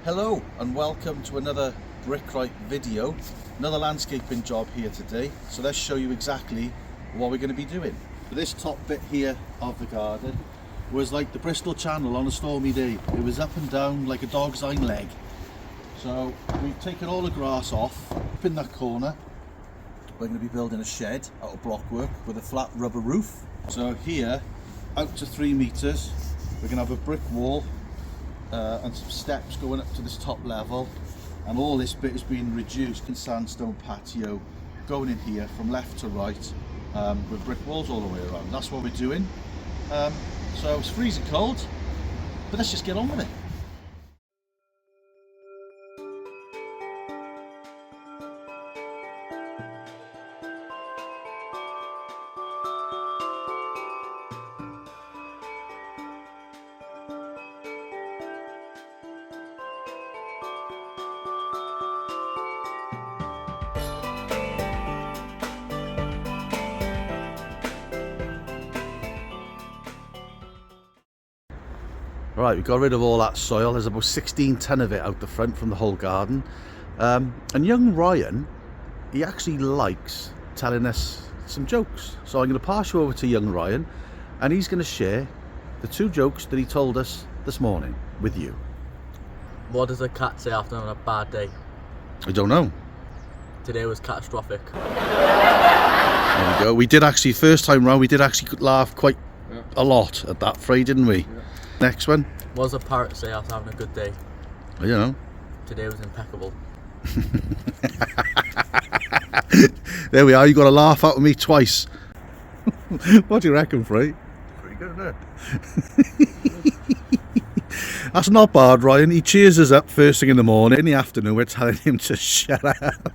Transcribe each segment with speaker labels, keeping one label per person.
Speaker 1: Hello and welcome to another Brickright video, another landscaping job here today. So let's show you exactly what we're going to be doing. This top bit here of the garden was like the Bristol Channel on a stormy day. It was up and down like a dog's hind leg. So we've taken all the grass off. Up in that corner we're going to be building a shed out of blockwork with a flat rubber roof. So here, out to 3 meters, we're going to have a brick wall and some steps going up to this top level, and all this bit is being reduced in sandstone patio going in here from left to right, with brick walls all the way around. That's what we're doing. So it's freezing cold, but let's just get on with it. Right, we got rid of all that soil. There's about 16 ton of it out the front from the whole garden. And young Ryan, he actually likes telling us some jokes. So I'm going to pass you over to young Ryan, and he's going to share the 2 jokes that he told us this morning with you.
Speaker 2: What does a cat say after having a bad day?
Speaker 1: I don't know.
Speaker 2: Today was catastrophic.
Speaker 1: There we go. We did actually, first time round, we did actually laugh quite a lot at that phrase, didn't we? Yeah. Next one.
Speaker 2: What does a parrot say after having a good day?
Speaker 1: I don't know.
Speaker 2: Today was impeccable.
Speaker 1: There we are, you got to laugh out with me twice. What do you reckon, Frey?
Speaker 3: Pretty good, isn't it?
Speaker 1: That's not bad, Ryan. He cheers us up first thing in the morning. In the afternoon, we're telling him to shut up.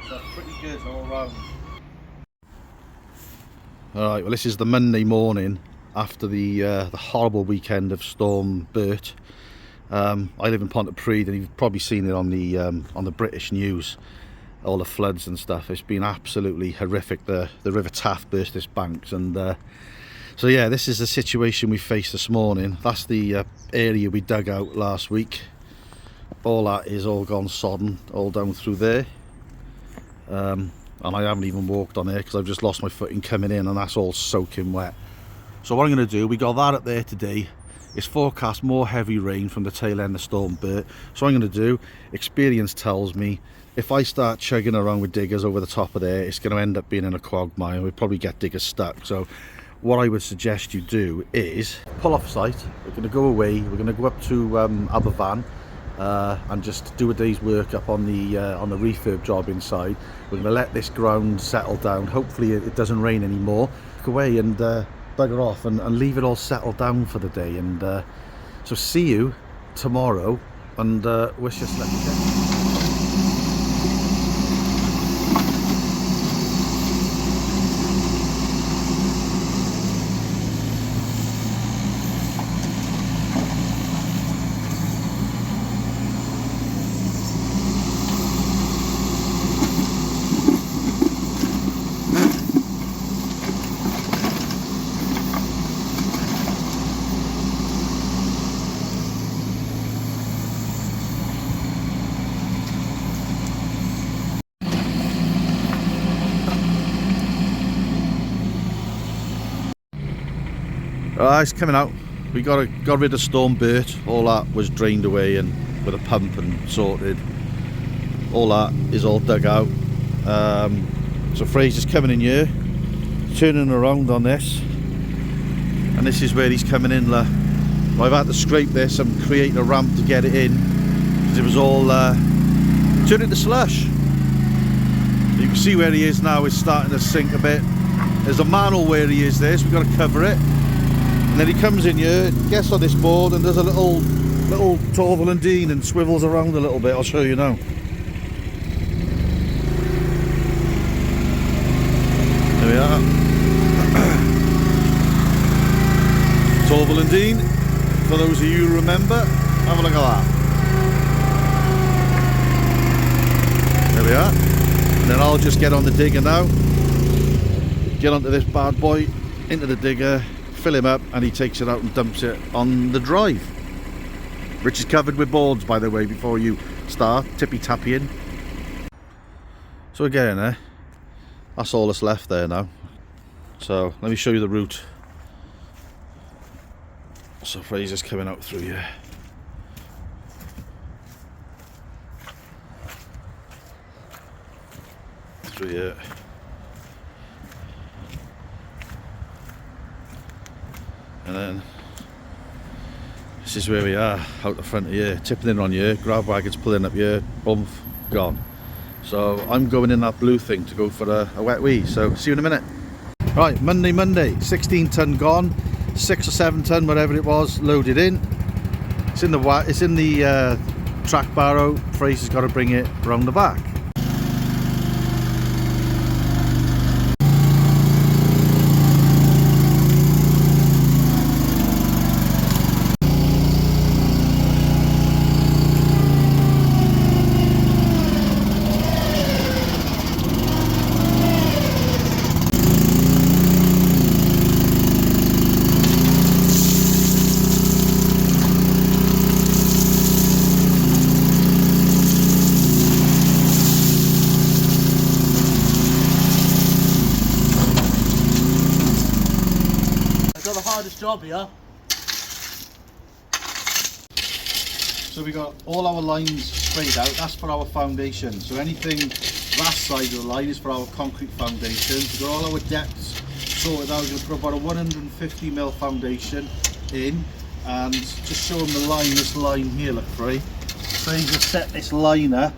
Speaker 1: That's pretty good all round. Alright, well this is the Monday morning after the horrible weekend of Storm Bert. I live in Pontypridd, and you've probably seen it on the British news, all the floods and stuff. It's been absolutely horrific. The River Taff burst its banks, and so yeah, this is the situation we faced this morning. That's the area we dug out last week. All that is all gone sodden, all down through there. And I haven't even walked on there because I've just lost my footing coming in, and that's all soaking wet. So what I'm going to do, we got that up there today. It's forecast more heavy rain from the tail end of Storm Bert. So what I'm going to do, experience tells me, if I start chugging around with diggers over the top of there, it's going to end up being in a quagmire. We'll probably get diggers stuck. So what I would suggest you do is pull off site. We're going to go away. We're going to go up to Aberfan and just do a day's work up on the refurb job inside. We're going to let this ground settle down. Hopefully it doesn't rain anymore. Go away and bugger off and leave it all settled down for the day. And so see you tomorrow, and wish you luck. It's coming out. We got rid of Storm Bert. All that was drained away and with a pump and sorted. All that is all dug out. So Fraser's coming in here, turning around on this, and this is where he's coming in. I've had to scrape this and create a ramp to get it in because it was all turned into slush. You can see where he is now, it's starting to sink a bit. There's a manhole where he is there, so we've got to cover it. And then he comes in here, gets on this board and does a little Torval and Dean and swivels around a little bit. I'll show you now. There we are. Torval and Dean, for those of you who remember, have a look at that. There we are. And then I'll just get on the digger now. Get onto this bad boy, into the digger, fill him up, and he takes it out and dumps it on the drive, which is covered with boards, by the way, before you start tippy-tappying. So we're getting there. That's all that's left there now. So let me show you the route. So Fraser's coming out through here. Through here. And then this is where we are, out the front of here, tipping in on here, grab wagons pulling up here, boom, gone. So I'm going in that blue thing to go for a wet wee, so see you in a minute. Right, Monday, 16 ton gone, 6 or 7 ton, whatever it was, loaded in. It's in the track barrow. Fraser's got to bring it round the back.
Speaker 2: Job here.
Speaker 1: So we got all our lines sprayed out. That's for our foundation. So anything that side of the line is for our concrete foundations. We've got all our depths sorted out. We're going to put about a 150mm foundation in, and just show them the line. This line here, look, Frey. So you just set this liner,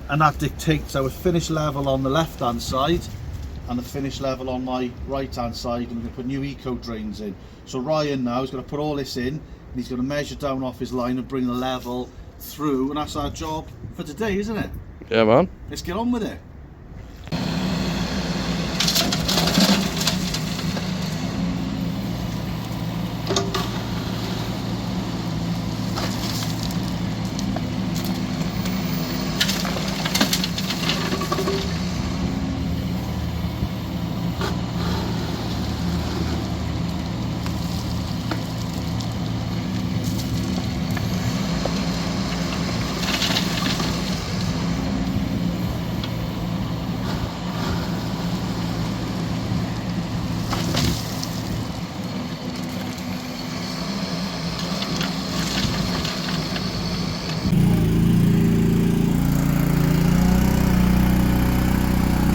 Speaker 1: and that dictates our finish level on the left hand side and the finish level on my right hand side, and we're going to put new eco drains in. So Ryan now is going to put all this in, and he's going to measure down off his line and bring the level through, and that's our job for today, isn't it?
Speaker 3: Yeah, man.
Speaker 1: Let's get on with it.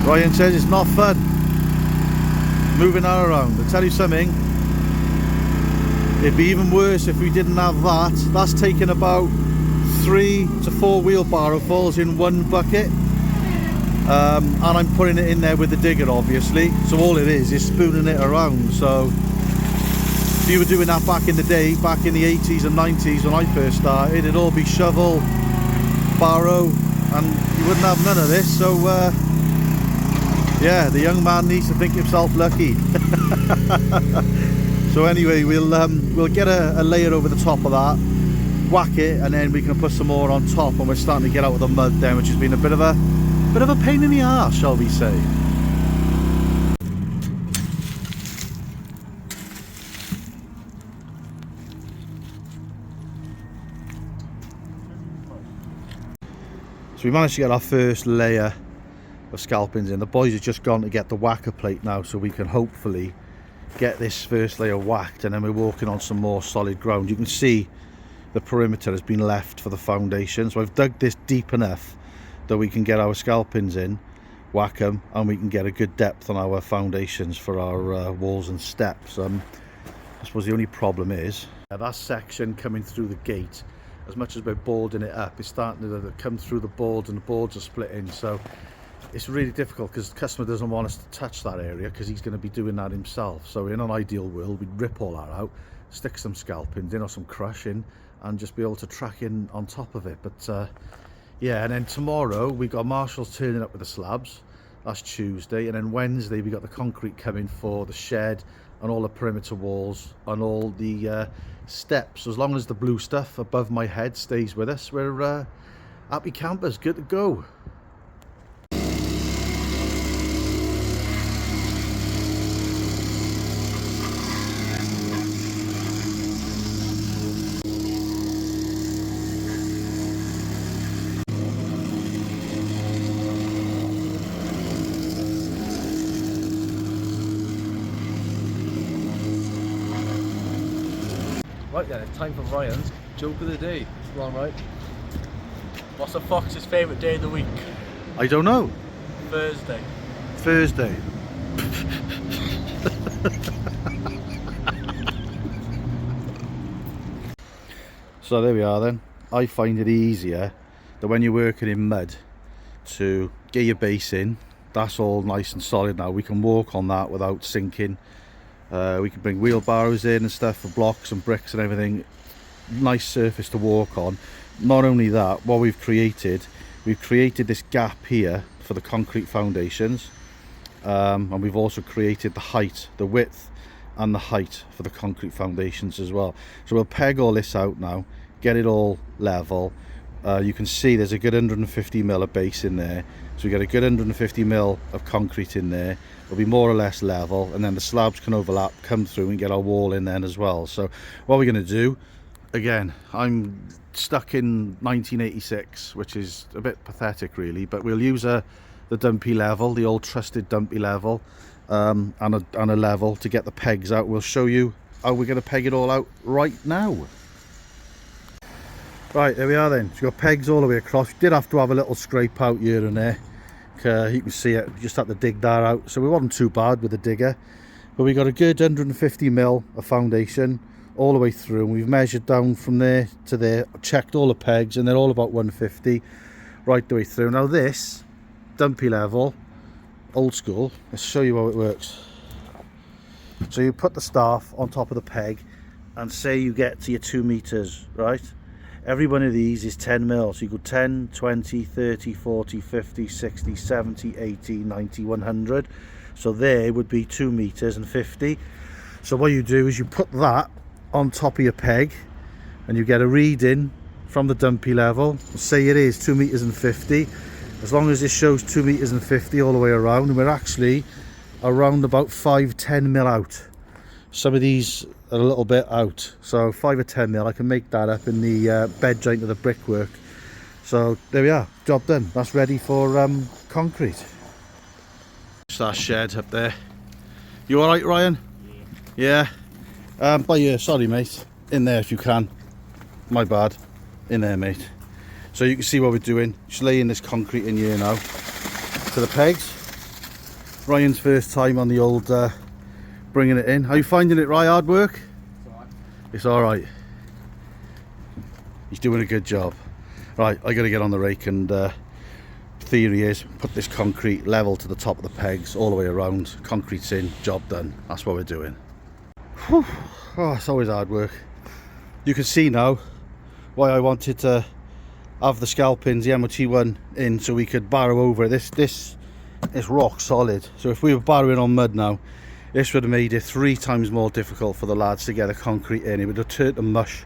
Speaker 1: Ryan says it's not fun moving that around. I'll tell you something, it'd be even worse if we didn't have that. That's taken about 3 to 4 wheelbarrow fulls in one bucket, and I'm putting it in there with the digger, obviously. So all it is spooning it around. So if you were doing that back in the day, back in the 80s and 90s when I first started, it'd all be shovel, barrow, and you wouldn't have none of this. So yeah, the young man needs to think himself lucky. So anyway, we'll get a layer over the top of that, whack it, and then we can put some more on top, and we're starting to get out of the mud then, which has been a bit of a pain in the arse, shall we say. So we managed to get our first layer of scalpings in. The boys have just gone to get the whacker plate now, so we can hopefully get this first layer whacked, and then we're walking on some more solid ground. You can see the perimeter has been left for the foundation, so I've dug this deep enough that we can get our scalpings in, whack them, and we can get a good depth on our foundations for our walls and steps. I suppose the only problem is that section coming through the gate, as much as we're boarding it up, it's starting to come through the boards, and the boards are splitting. So it's really difficult because the customer doesn't want us to touch that area because he's going to be doing that himself. So in an ideal world, we'd rip all that out, stick some scalpings in or some crushing, and just be able to track in on top of it. But yeah, and then tomorrow we got marshals turning up with the slabs. That's Tuesday, and then Wednesday we got the concrete coming for the shed and all the perimeter walls and all the steps. As long as the blue stuff above my head stays with us, we're happy campers, good to go.
Speaker 2: Right then, it's time for Ryan's joke of the day. Go on, right? What's a fox's favourite day of the week?
Speaker 1: I don't know.
Speaker 2: Thursday.
Speaker 1: Thursday. So there we are then. I find it easier that when you're working in mud to get your base in. That's all nice and solid now. We can walk on that without sinking. We can bring wheelbarrows in and stuff for blocks and bricks and everything. Nice surface to walk on. Not only that, what we've created this gap here for the concrete foundations, and we've also created the height, the width and the height for the concrete foundations as well. So we'll peg all this out now, get it all level. You can see there's a good 150 mil of base in there, so we get a good 150 mil of concrete in there. It'll be more or less level, and then the slabs can overlap, come through and get our wall in then as well. So what we're going to do, again, I'm stuck in 1986, which is a bit pathetic really, but we'll use the dumpy level, the old trusted dumpy level, and a level to get the pegs out. We'll show you how we're going to peg it all out right now. Right, there we are then. So we've got pegs all the way across. We did have to have a little scrape out here and there. You can see it, we just had to dig that out. So we wasn't too bad with the digger. But we got a good 150 mil of foundation all the way through. And we've measured down from there to there, checked all the pegs, and they're all about 150 right the way through. Now this, dumpy level, old school, let's show you how it works. So you put the staff on top of the peg and say you get to your 2 meters, right? Every one of these is 10 mil, so you go 10, 20, 30, 40, 50, 60, 70, 80, 90, 100. So there would be 2 meters and 50. So what you do is you put that on top of your peg and you get a reading from the dumpy level. Say it is 2 meters and 50. As long as this shows 2 meters and 50 all the way around, and we're actually around about 5-10 mil out. Some of these are a little bit out, so 5 or 10 mil. I can make that up in the bed joint of the brickwork. So there we are, job done. That's ready for concrete. It's that shed up there. You all right, Ryan? Yeah. By you, sorry mate. In there if you can. My bad. In there, mate. So you can see what we're doing. Just laying this concrete in here now to the pegs. Ryan's first time on the old bringing it in. How you finding it, Ryan? Hard work? It's all right. He's doing a good job. Right, I got to get on the rake, and theory is put this concrete level to the top of the pegs all the way around. Concrete's in, job done. That's what we're doing. Whew. Oh, it's always hard work. You can see now why I wanted to have the scalpings, the MOT1 in, so we could barrow over it. This is rock solid. So if we were barrowing on mud now, this would have made it 3 times more difficult for the lads to get the concrete in. It would have turned to mush.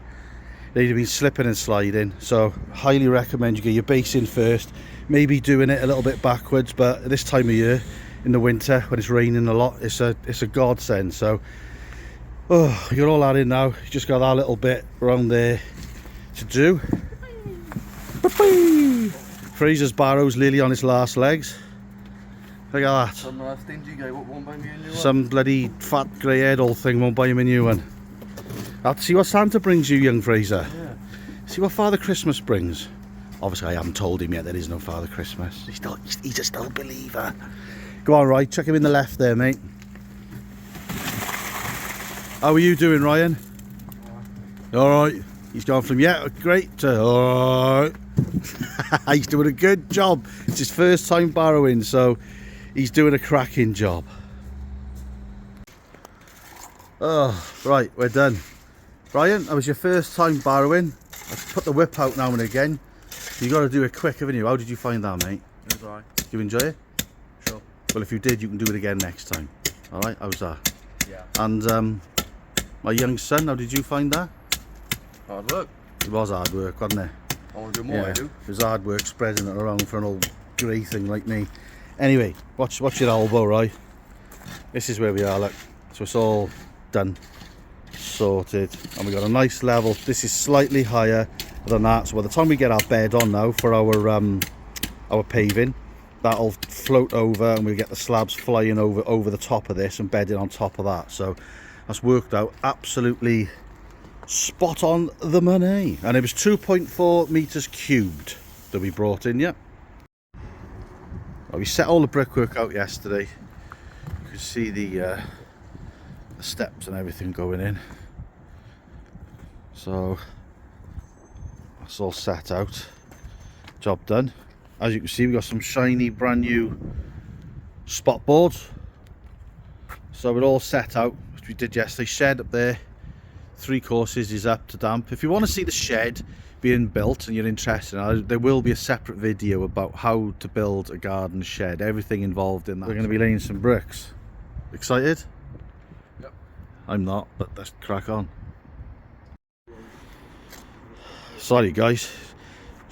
Speaker 1: They'd have been slipping and sliding. So highly recommend you get your base in first. Maybe doing it a little bit backwards, but this time of year in the winter when it's raining a lot, it's a godsend. So oh, you got all that in now. You just got that little bit around there to do. Fraser's barrow's nearly on its last legs. Look at that.
Speaker 3: Some stingy guy won't buy me a new one.
Speaker 1: Some bloody fat grey head old thing won't buy him a new one. I'll see what Santa brings you, young Fraser.
Speaker 3: Yeah.
Speaker 1: See what Father Christmas brings. Obviously I haven't told him yet there is no Father Christmas. He's a still believer. Go on, right, chuck him in the left there, mate. How are you doing, Ryan? Alright. He's gone from yeah, great to alright. He's doing a good job. It's his first time barrowing, so he's doing a cracking job. Oh, right, we're done. Brian, that was your first time barrowing. I put the whip out now and again. You got to do it quick, haven't you? How did you find that, mate?
Speaker 2: It was alright.
Speaker 1: Did you enjoy it?
Speaker 2: Sure.
Speaker 1: Well, if you did, you can do it again next time. All right, how's that?
Speaker 2: Yeah.
Speaker 1: And my young son, how did you find that?
Speaker 3: Hard work.
Speaker 1: It was hard work, wasn't it?
Speaker 3: I want to do more, I do.
Speaker 1: It was hard work spreading it around for an old grey thing like me. Anyway, watch your elbow, right? This is where we are, look. So it's all done, sorted, and we got a nice level. This is slightly higher than that, so by the time we get our bed on now for our paving, that'll float over and we'll get the slabs flying over the top of this and bedding on top of that. So that's worked out absolutely spot on the money. And it was 2.4 meters cubed that we brought in. Yeah, well, we set all the brickwork out yesterday. You can see the steps and everything going in, so that's all set out, job done. As you can see, we got some shiny brand new spot boards, so we're all set out, which we did yesterday. Shed up there, 3 courses is up to damp. If you want to see the shed being built and you're interested in it, there will be a separate video about how to build a garden shed, everything involved in that. We're going to be laying some bricks. Excited? I'm not, but let's crack on. Sorry guys,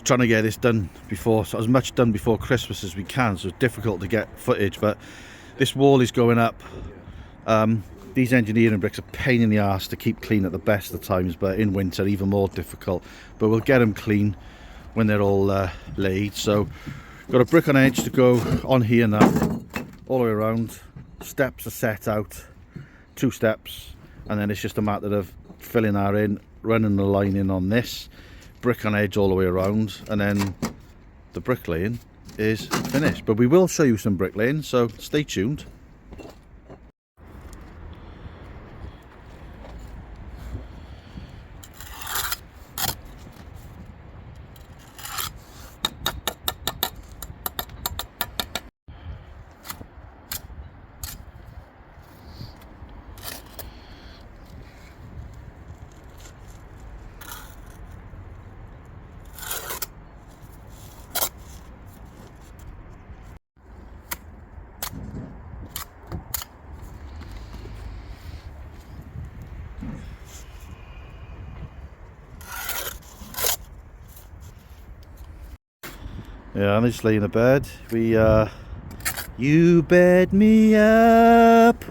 Speaker 1: trying to get this done before, so as much done before Christmas as we can, so it's difficult to get footage, but this wall is going up. These engineering bricks are a pain in the arse to keep clean at the best of times, but in winter even more difficult, but we'll get them clean when they're all laid. So got a brick on edge to go on here now, all the way around. Steps are set out, 2 steps, and then it's just a matter of filling that in, running the line in on this, brick on edge all the way around, and then the bricklaying is finished. But we will show you some bricklaying, so stay tuned. Yeah, I'm just laying in bed. You bed me up.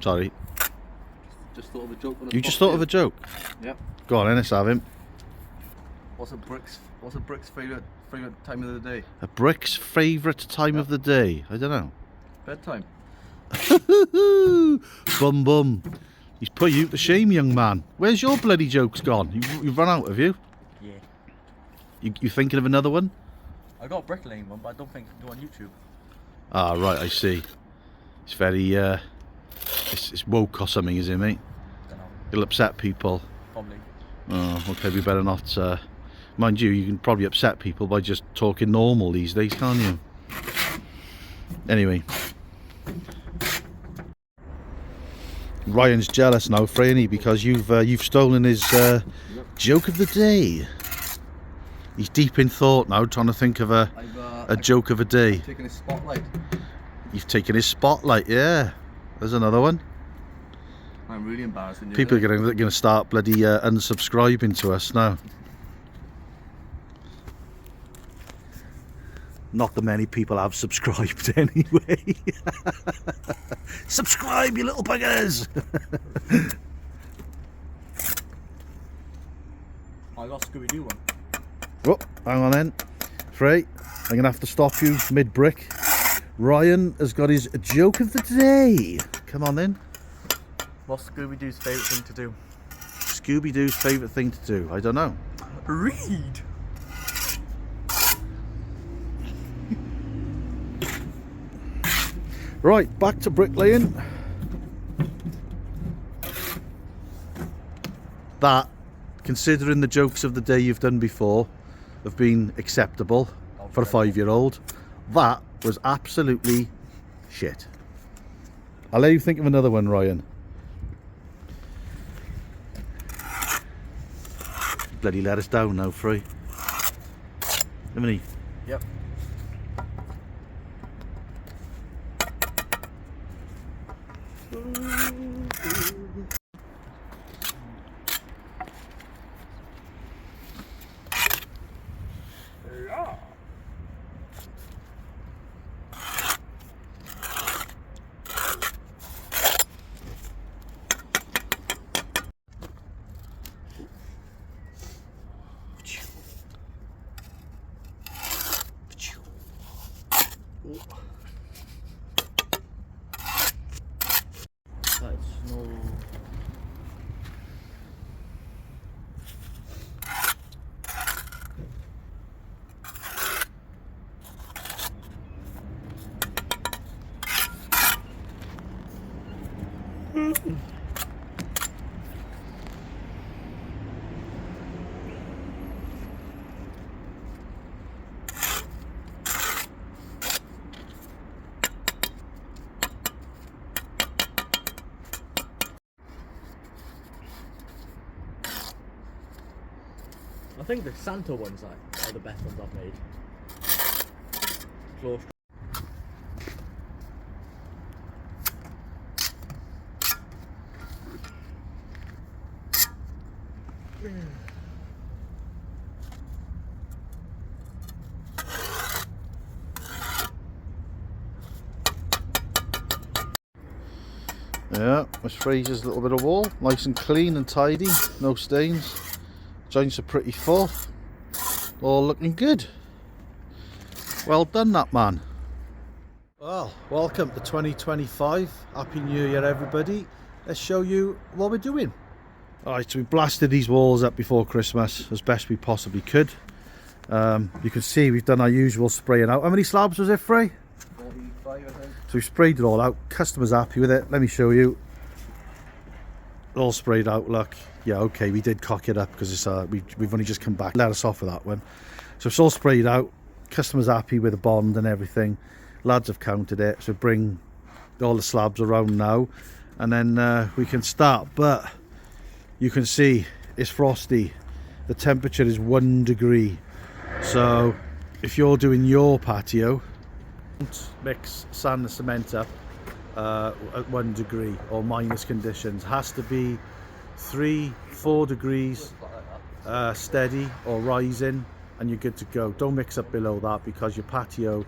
Speaker 1: Sorry.
Speaker 3: Just thought of a joke.
Speaker 1: You just thought of a joke?
Speaker 3: Yep.
Speaker 1: Go on then, let's have him.
Speaker 3: What's a brick's favourite time of the day?
Speaker 1: A brick's favourite time of the day? I don't know.
Speaker 3: Bedtime.
Speaker 1: Bum bum. He's put you to shame, young man. Where's your bloody jokes gone? You've run out, have you?
Speaker 2: Yeah.
Speaker 1: You thinking of another one?
Speaker 2: I got a bricklaying one, but I don't think I can go on YouTube.
Speaker 1: Ah, right, I see. It's very, it's woke or something, is it, mate?
Speaker 2: Don't know.
Speaker 1: It'll upset people.
Speaker 2: Probably.
Speaker 1: Oh, okay, we better not. Mind you, you can probably upset people by just talking normal these days, can't you? Anyway. Ryan's jealous now, Franny, because you've stolen his joke of the day. He's deep in thought now, trying to think of a joke of a day.
Speaker 3: I've taken his spotlight.
Speaker 1: You've taken his spotlight, yeah. There's another one.
Speaker 3: I'm really embarrassing you.
Speaker 1: People are going to start bloody unsubscribing to us now. Not that many people have subscribed anyway. Subscribe, you little buggers!
Speaker 2: I got Scooby-Doo one.
Speaker 1: Oh, hang on then. Frey, I'm going to have to stop you mid-brick. Ryan has got his joke of the day. Come on then.
Speaker 2: What's Scooby-Doo's favourite thing to do?
Speaker 1: Scooby-Doo's favourite thing to do? I don't know.
Speaker 2: Read!
Speaker 1: Right, back to bricklaying. that, considering the jokes of the day you've done before have been acceptable for a 5-year-old, that was absolutely shit. I'll let you think of another one, Ryan. Bloody let us down now, Free. Haven't he?
Speaker 2: Yep. That's no. I think the Santa ones are the best ones I've made. Close.
Speaker 1: Yeah, Miss Fraser's little bit of wall, nice and clean and tidy, no stains. Joints are pretty full, all looking good. Well done, that man. Well, welcome to 2025. Happy New Year, everybody. Let's show you what we're doing. Alright, so we blasted these walls up before Christmas as best we possibly could. You can see we've done our usual spraying out. How many slabs was it, Frey?
Speaker 3: 45, I think.
Speaker 1: So we sprayed it all out. Customer's happy with it. Let me show you. All sprayed out. Look, yeah, okay, we did cock it up because it's we've only just come back. Let us off with that one. So it's all sprayed out. Customer's happy with the bond and everything. Lads have counted it. So bring all the slabs around now, and then we can start. But you can see it's frosty. The temperature is 1 degree. So if you're doing your patio, don't mix sand and cement up at 1 degree or minus conditions. Has to be 3-4 degrees steady or rising, and you're good to go. Don't mix up below that because your patio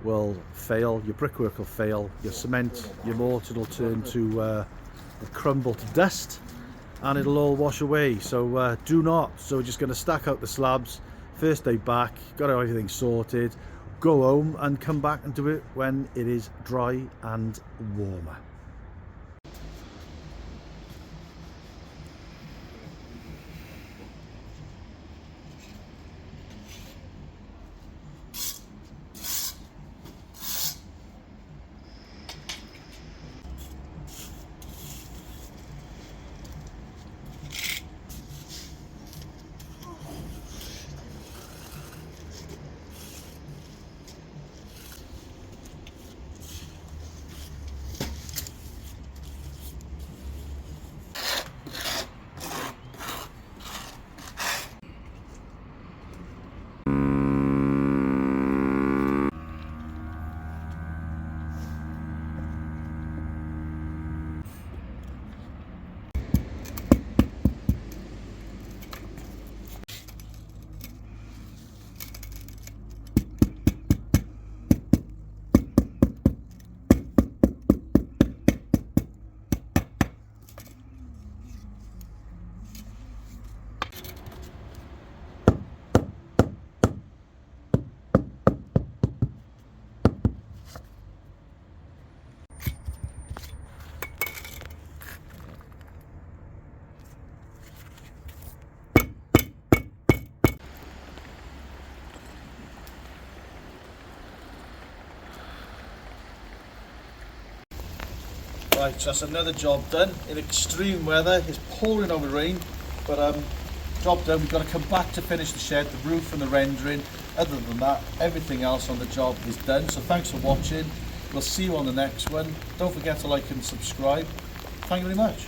Speaker 1: will fail, your brickwork will fail, your cement, your mortar will turn to will crumble to dust, and it'll all wash away. So do not. So we're just going to stack out the slabs. First day back, got everything sorted. Go home and come back and do it when it is dry and warmer. Right, so that's another job done in extreme weather. It's pouring over rain. But job done. We've got to come back to finish the shed, the roof and the rendering. Other than that, everything else on the job is done. So thanks for watching. We'll see you on the next one. Don't forget to like and subscribe. Thank you very much.